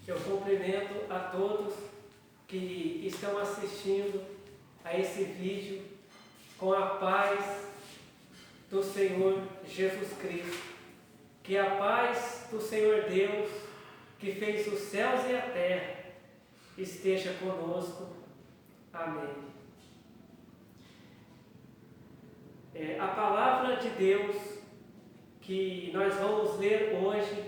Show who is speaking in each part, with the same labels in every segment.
Speaker 1: Eu cumprimento a todos que estão assistindo a esse vídeo com a paz do Senhor Jesus Cristo. Que a paz do Senhor Deus, que fez os céus e a terra, esteja conosco. Amém. A palavra de Deus que nós vamos ler hoje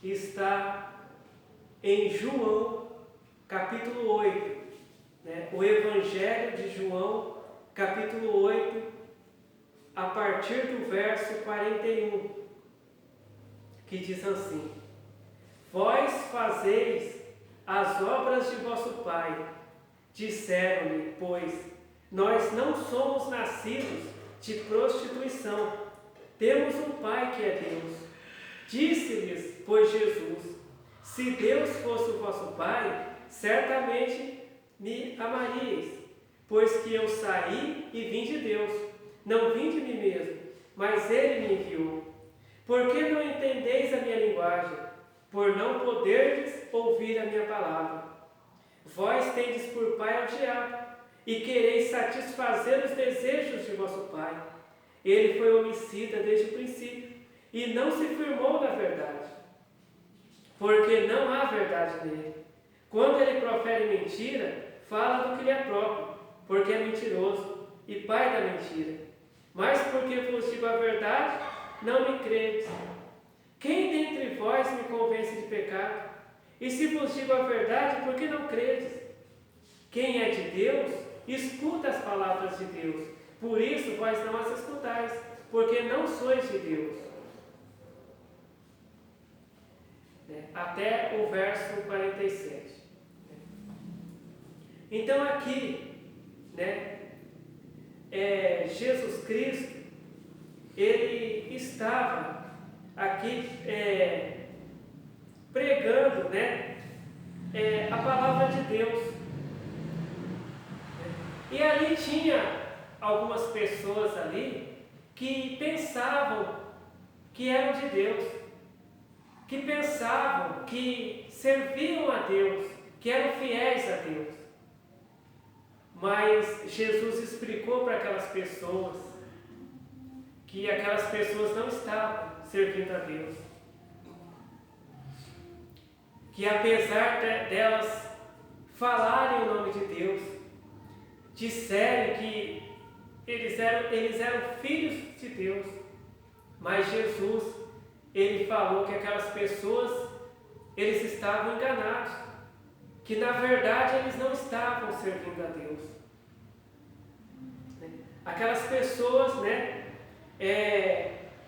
Speaker 1: está em João, capítulo 8, o Evangelho de João, capítulo 8, a partir do verso 41, que diz assim: Vós fazeis as obras de vosso Pai. Disseram-lhe, pois, nós não somos nascidos de prostituição, temos um Pai que é Deus. Disse-lhes, pois, Jesus: Se Deus fosse o vosso Pai, certamente me amaríeis, pois que eu saí e vim de Deus, não vim de mim mesmo, mas Ele me enviou. Por que não entendeis a minha linguagem? Por não poderdes ouvir a minha palavra. Vós tendes por pai o diabo, e quereis satisfazer os desejos de vosso pai. Ele foi homicida desde o princípio, e não se firmou na verdade, porque não há verdade nele. Quando ele profere mentira, fala do que lhe é próprio, porque é mentiroso e pai da mentira. Mas porque vos digo a verdade, não me credes. Quem dentre vós me convence de pecado? E se vos digo a verdade, por que não credes? Quem é de Deus, escuta as palavras de Deus. Por isso vós não as escutais, porque não sois de Deus. Até o verso 47. Então aqui, Jesus Cristo, ele estava aqui pregando, a palavra de Deus. E ali tinha algumas pessoas ali que pensavam que eram de Deus, que pensavam que serviam a Deus, que eram fiéis a Deus. Mas Jesus explicou para aquelas pessoas que aquelas pessoas não estavam servindo a Deus. Que apesar delas falarem o nome de Deus, disserem que eles eram filhos de Deus, mas Jesus, ele falou que aquelas pessoas, eles estavam enganados, que na verdade eles não estavam servindo a Deus. Aquelas pessoas,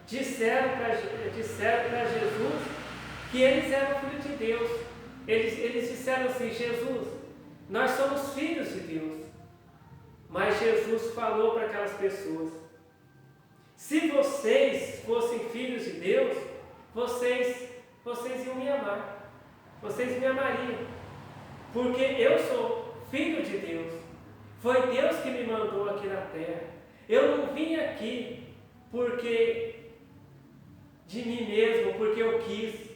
Speaker 1: disseram para Jesus que eles eram filhos de Deus. Eles disseram assim: Jesus, nós somos filhos de Deus. Mas Jesus falou para aquelas pessoas: se vocês fossem filhos de Deus, vocês iam me amar, vocês me amariam, porque eu sou filho de Deus. Foi Deus que me mandou aqui na terra. Eu não vim aqui porque de mim mesmo, porque eu quis.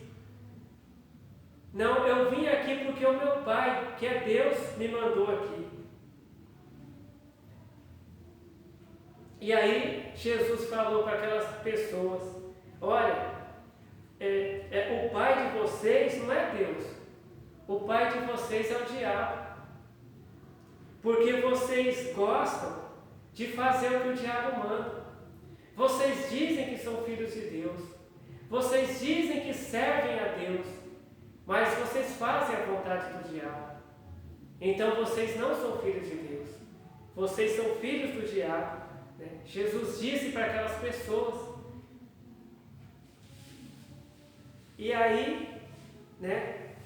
Speaker 1: Não, eu vim aqui porque o meu Pai, que é Deus, me mandou aqui. E aí Jesus falou para aquelas pessoas: olha, o pai de vocês não é Deus, o pai de vocês é o diabo, porque vocês gostam de fazer o que o diabo manda. Vocês dizem que são filhos de Deus, vocês dizem que servem a Deus, mas vocês fazem a vontade do diabo. Então vocês não são filhos de Deus, vocês são filhos do diabo. Jesus disse para aquelas pessoas. E aí,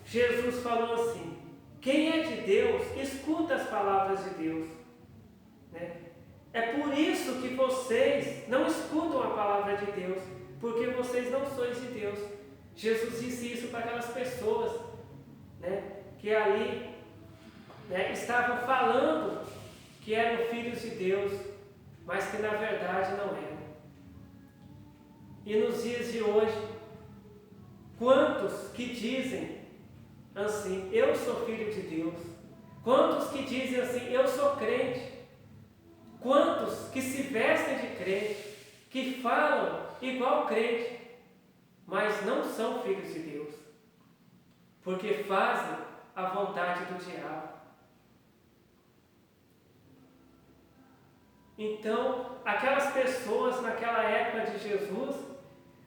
Speaker 1: Jesus falou assim: quem é de Deus, escuta as palavras de Deus. É por isso que vocês não escutam a palavra de Deus, porque vocês não sois de Deus. Jesus disse isso para aquelas pessoas, que ali estavam falando que eram filhos de Deus, mas que na verdade não eram. E nos dias de hoje, quantos que dizem assim, eu sou filho de Deus? Quantos que dizem assim, eu sou crente? Quantos que se vestem de crente, que falam igual crente, mas não são filhos de Deus, porque fazem a vontade do diabo. Então, aquelas pessoas naquela época de Jesus,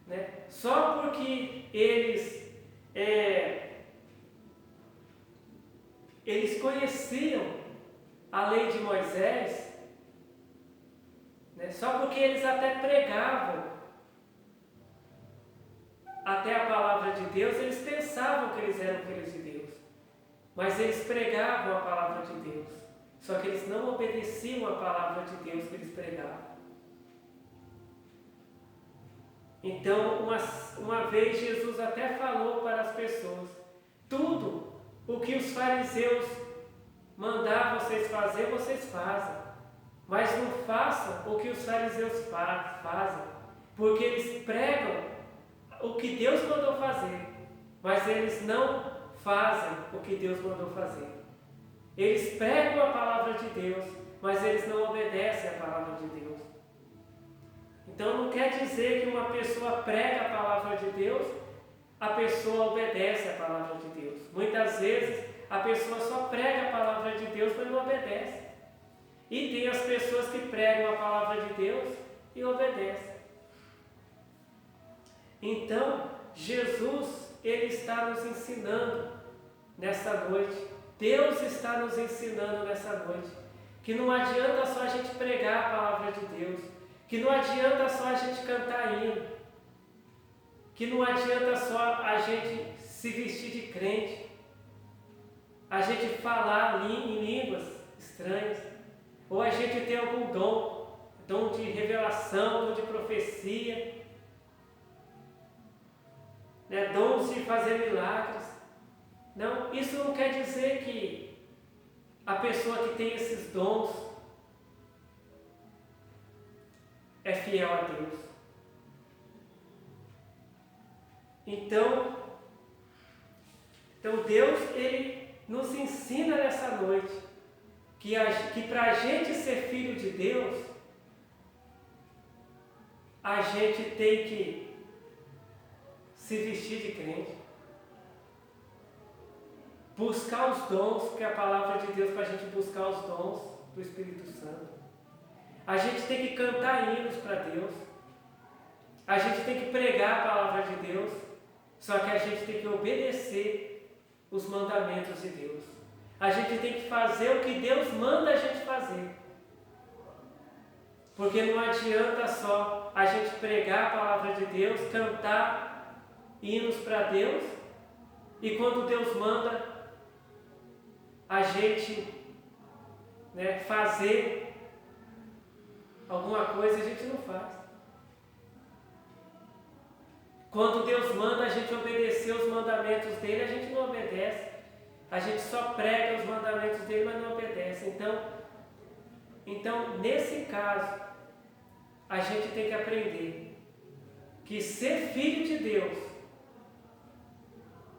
Speaker 1: né, só porque eles conheciam a lei de Moisés, né, só porque eles até pregavam até a palavra de Deus, eles pensavam que eles eram filhos de Deus, mas eles pregavam a palavra de Deus, só que eles não obedeciam a palavra de Deus que eles pregavam. Então, uma vez Jesus até falou para as pessoas, tudo o que os fariseus mandavam vocês fazer, vocês fazem, mas não façam o que os fariseus fazem, porque eles pregam o que Deus mandou fazer, mas eles não fazem o que Deus mandou fazer. Eles pregam a palavra de Deus, mas eles não obedecem a palavra de Deus. Então não quer dizer que uma pessoa prega a palavra de Deus, a pessoa obedece a palavra de Deus. Muitas vezes a pessoa só prega a palavra de Deus, mas não obedece. E tem as pessoas que pregam a palavra de Deus e obedecem. Então, Jesus, Ele está nos ensinando nessa noite. Deus está nos ensinando nessa noite que não adianta só a gente pregar a palavra de Deus, que não adianta só a gente cantar hino, que não adianta só a gente se vestir de crente, a gente falar em línguas estranhas, ou a gente ter algum dom de revelação, dom de profecia, né, dons de fazer milagres. Não, isso não quer dizer que a pessoa que tem esses dons é fiel a Deus. Então Deus, Ele nos ensina nessa noite que para a gente ser filho de Deus, a gente tem que se vestir de crente, buscar os dons, que é a palavra de Deus, para a gente buscar os dons do Espírito Santo. A gente tem que cantar hinos para Deus, a gente tem que pregar a palavra de Deus, só que a gente tem que obedecer os mandamentos de Deus. A gente tem que fazer o que Deus manda a gente fazer. Porque não adianta só a gente pregar a palavra de Deus, cantar hinos para Deus, e quando Deus manda a gente, né, fazer alguma coisa, a gente não faz. Quando Deus manda a gente obedecer os mandamentos dele, a gente não obedece. A gente só prega os mandamentos dele, mas não obedece. Então, nesse caso, a gente tem que aprender que ser filho de Deus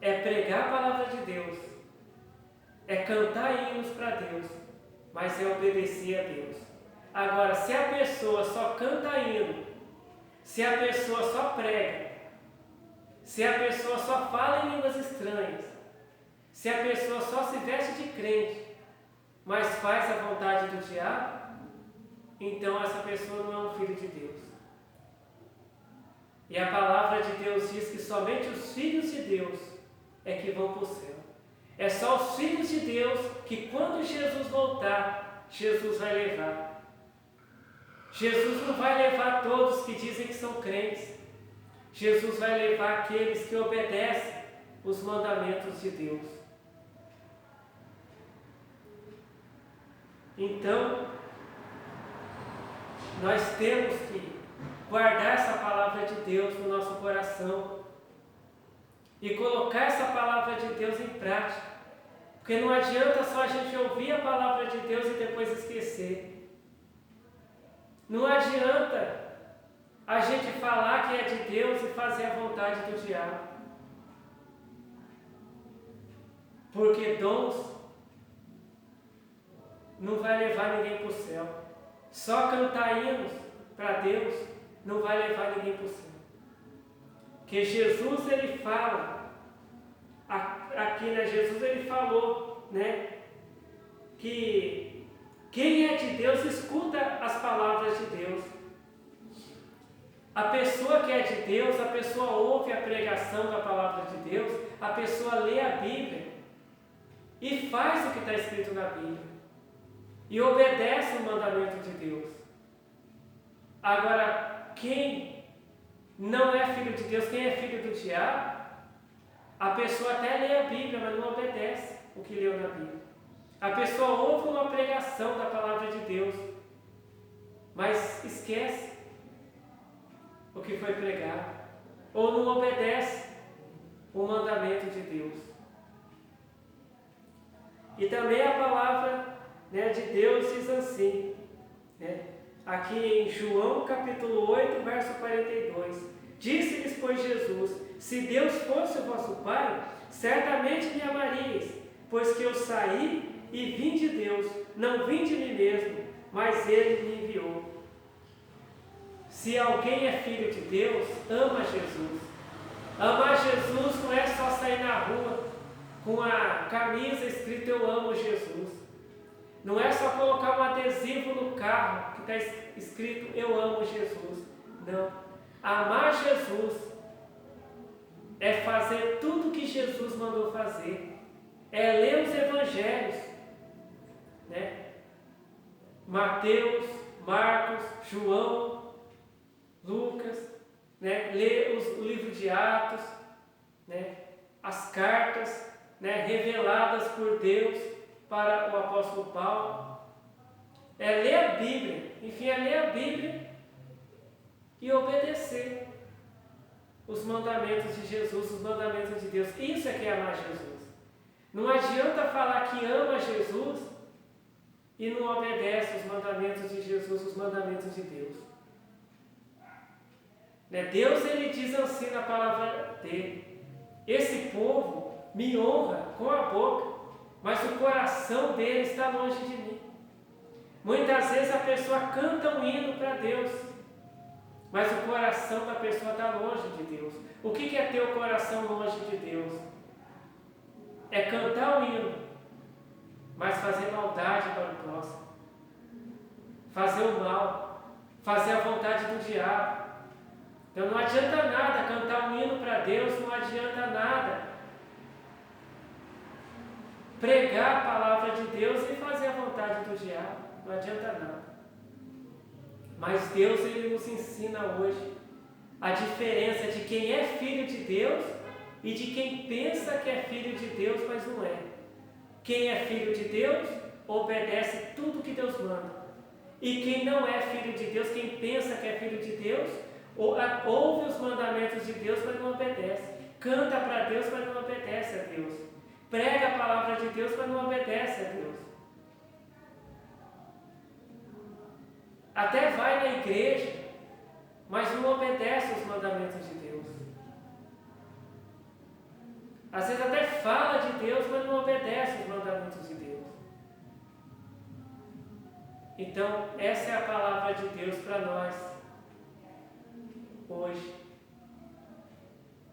Speaker 1: é pregar a palavra de Deus, é cantar hinos para Deus, mas é obedecer a Deus. Agora, se a pessoa só canta hino, se a pessoa só prega, se a pessoa só fala em línguas estranhas, se a pessoa só se veste de crente, mas faz a vontade do diabo, então essa pessoa não é um filho de Deus. E a palavra de Deus diz que somente os filhos de Deus é que vão para o céu. É só os filhos de Deus que quando Jesus voltar, Jesus vai levar. Jesus não vai levar todos que dizem que são crentes. Jesus vai levar aqueles que obedecem os mandamentos de Deus. Então, nós temos que guardar essa palavra de Deus no nosso coração e colocar essa palavra de Deus em prática. Porque não adianta só a gente ouvir a palavra de Deus e depois esquecer. Não adianta a gente falar que é de Deus e fazer a vontade do diabo. Porque dons não vai levar ninguém para o céu. Só cantar hinos para Deus não vai levar ninguém para o céu. Porque Jesus, ele fala, aqui, né, Jesus, ele falou, né, que quem é de Deus escuta as palavras de Deus. A pessoa que é de Deus, a pessoa ouve a pregação da palavra de Deus, a pessoa lê a Bíblia e faz o que está escrito na Bíblia. E obedece o mandamento de Deus. Agora, quem não é filho de Deus, quem é filho do diabo, a pessoa até lê a Bíblia, mas não obedece o que leu na Bíblia. A pessoa ouve uma pregação da palavra de Deus, mas esquece o que foi pregado, ou não obedece o mandamento de Deus. E também a palavra, né, de Deus diz assim, né, aqui em João capítulo 8, verso 42, disse-lhes, pois, Jesus: se Deus fosse o vosso Pai, certamente me amaríeis, pois que eu saí e vim de Deus, não vim de mim mesmo, mas Ele me enviou. Se alguém é filho de Deus, ama Jesus. Amar Jesus não é só sair na rua com a camisa escrita eu amo Jesus. Não é só colocar um adesivo no carro que está escrito eu amo Jesus. Não. Amar Jesus é fazer tudo que Jesus mandou fazer. É ler os evangelhos, né? Mateus, Marcos, João, Lucas, né? Ler o livro de Atos, né? As cartas, né? Reveladas por Deus para o apóstolo Paulo. É ler a Bíblia, enfim, é ler a Bíblia e obedecer os mandamentos de Jesus, os mandamentos de Deus. Isso é que é amar Jesus. Não adianta falar que ama Jesus e não obedece os mandamentos de Jesus, os mandamentos de Deus. Né? Deus, ele diz assim na palavra dele: esse povo me honra com a boca, mas o coração dele está longe de mim. Muitas vezes a pessoa canta um hino para Deus, mas o coração da pessoa está longe de Deus. O que é ter o coração longe de Deus? É cantar o hino, mas fazer maldade para o próximo, fazer o mal, fazer a vontade do diabo. Então não adianta nada cantar um hino para Deus, não adianta nada pregar a palavra de Deus e fazer a vontade do diabo, não adianta nada. Mas Deus, ele nos ensina hoje a diferença de quem é filho de Deus e de quem pensa que é filho de Deus, mas não é. Quem é filho de Deus obedece tudo que Deus manda. E quem não é filho de Deus, quem pensa que é filho de Deus, ouve os mandamentos de Deus, mas não obedece. Canta para Deus, mas não obedece a Deus. Prega a palavra de Deus, mas não obedece a Deus. Até vai na igreja, mas não obedece os mandamentos de Deus. Às vezes até fala de Deus, mas não obedece os mandamentos de Deus. Então, essa é a palavra de Deus para nós hoje.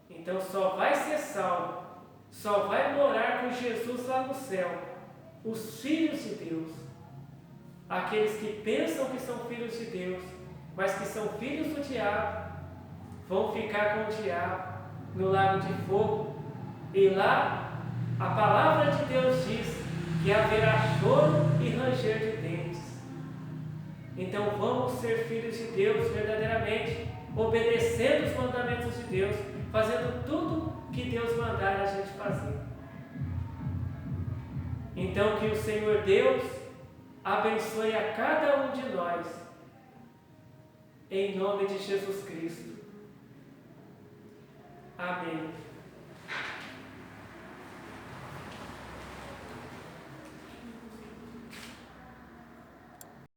Speaker 1: Então, só vai ser salvo, só vai morar com Jesus lá no céu os filhos de Deus. Aqueles que pensam que são filhos de Deus, mas que são filhos do diabo, vão ficar com o diabo no lago de fogo. E lá, a palavra de Deus diz que haverá choro e ranger de dentes. Então vamos ser filhos de Deus verdadeiramente, obedecendo os mandamentos de Deus, fazendo tudo que Deus mandar a gente fazer. Então que o Senhor Deus abençoe a cada um de nós, em nome de Jesus Cristo. Amém.